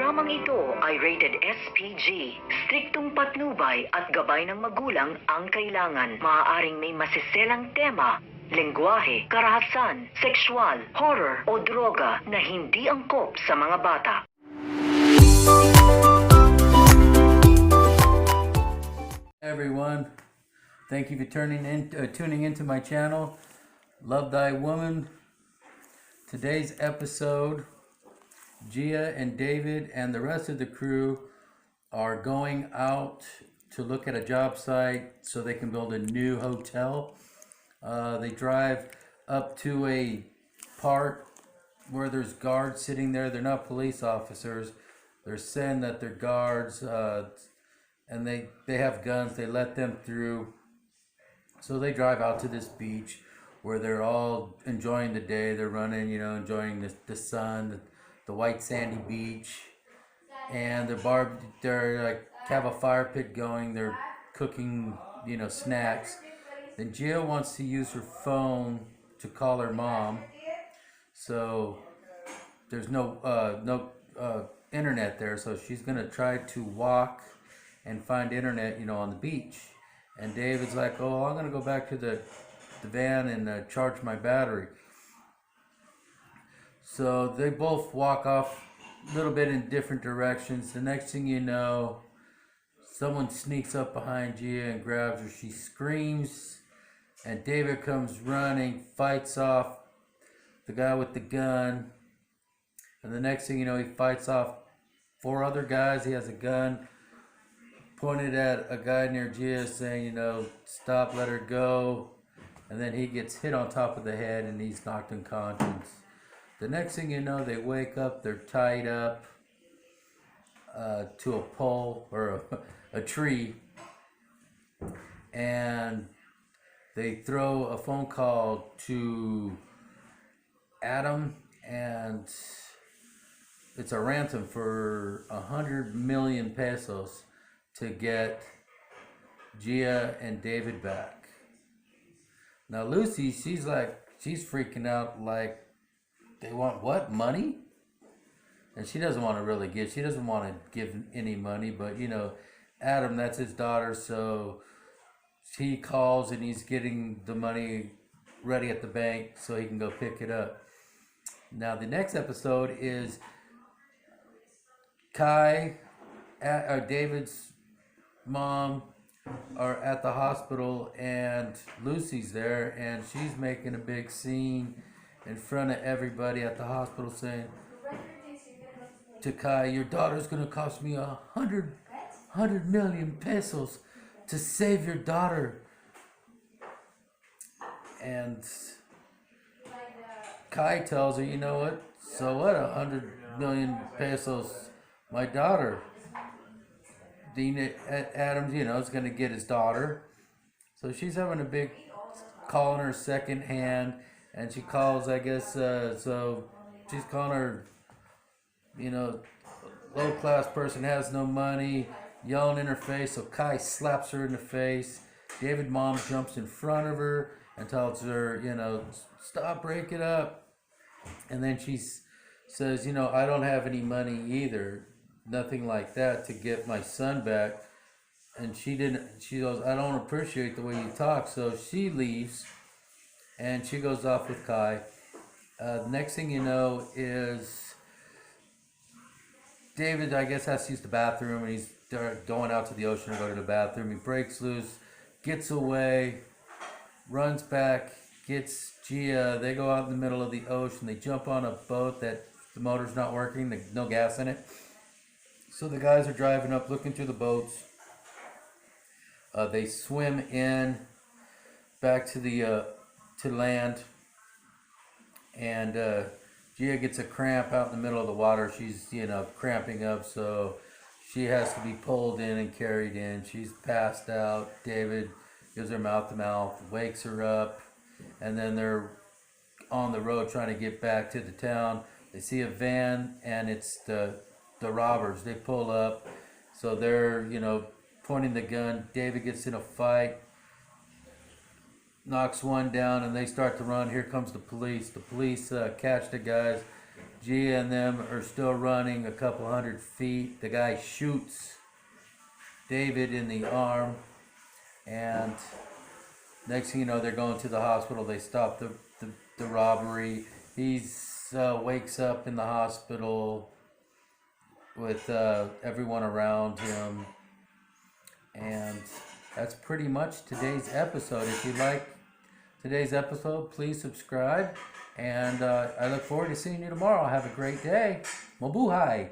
Programang ito ay rated SPG. Striktong patnubay at gabay ng magulang ang kailangan. Maaaring may masiselang tema, lengguwahe, karahasan, sexual, horror o droga na hindi angkop sa mga bata. Everyone, thank you for tuning into my channel, Love Thy Woman. Today's episode, Gia and David and the rest of the crew are going out to look at a job site so they can build a new hotel. They drive up to a part where there's guards sitting there. They're not police officers. They're saying that they're guards, and they have guns. They let them through. So they drive out to this beach where they're all enjoying the day. They're running, enjoying the sun, the white sandy beach, and they're like have a fire pit going. They're cooking, snacks. Then Gia wants to use her phone to call her mom. So there's no internet there. So she's gonna try to walk and find internet, on the beach. And David's like, "Oh, I'm gonna go back to the van and charge my battery." So they both walk off a little bit in different directions. The next thing you know, someone sneaks up behind Gia and grabs her. She screams, and David comes running, fights off the guy with the gun. And the next thing you know, he fights off 4 other guys. He has a gun pointed at a guy near Gia saying, "Stop, let her go." And then he gets hit on top of the head and he's knocked unconscious. The next thing you know, they wake up, they're tied up to a pole or a tree, and they throw a phone call to Adam, and it's a ransom for 100 million pesos to get Gia and David back. Now Lucy, she's freaking out, like, they want what? Money? And she doesn't want to really give. She doesn't want to give any money, but Adam, that's his daughter, so he calls and he's getting the money ready at the bank so he can go pick it up. Now the next episode is Kai, David's mom, are at the hospital, and Lucy's there, and she's making a big scene in front of everybody at the hospital, saying to Kai, "Your daughter's gonna cost me 100 million pesos to save your daughter." And Kai tells her, "You know what? So what? 100 million pesos, my daughter." Dean Adams, is going to get his daughter. So she's having a big call in her second hand, and she calls, I guess, so she's calling her, low class person, has no money, yelling in her face. So Kai slaps her in the face. David's mom jumps in front of her and tells her, "Stop, break it up." And then she says, "I don't have any money either. Nothing like that to get my son back." And she goes, "I don't appreciate the way you talk." So she leaves and she goes off with Kai. The next thing you know is David, I guess, has to use the bathroom, and he's going out to the ocean to go to the bathroom. He breaks loose, gets away, runs back, gets Gia. They go out in the middle of the ocean. They jump on a boat that the motor's not working, there's no gas in it. So the guys are driving up, looking through the boats. They swim in back to the to land, and Gia gets a cramp out in the middle of the water. She's cramping up, so she has to be pulled in and carried in. She's passed out. David gives her mouth to mouth, wakes her up, and then they're on the road trying to get back to the town. They see a van, and it's the robbers. They pull up, so they're pointing the gun. David gets in a fight, knocks one down, and they start to run. Here comes the police. The police catch the guys. Gia and them are still running a couple 100 feet. The guy shoots David in the arm, and next thing you know, they're going to the hospital. They stop the robbery. He's wakes up in the hospital with everyone around him. And that's pretty much today's episode. If you like today's episode, please subscribe. And I look forward to seeing you tomorrow. Have a great day. Mabuhay.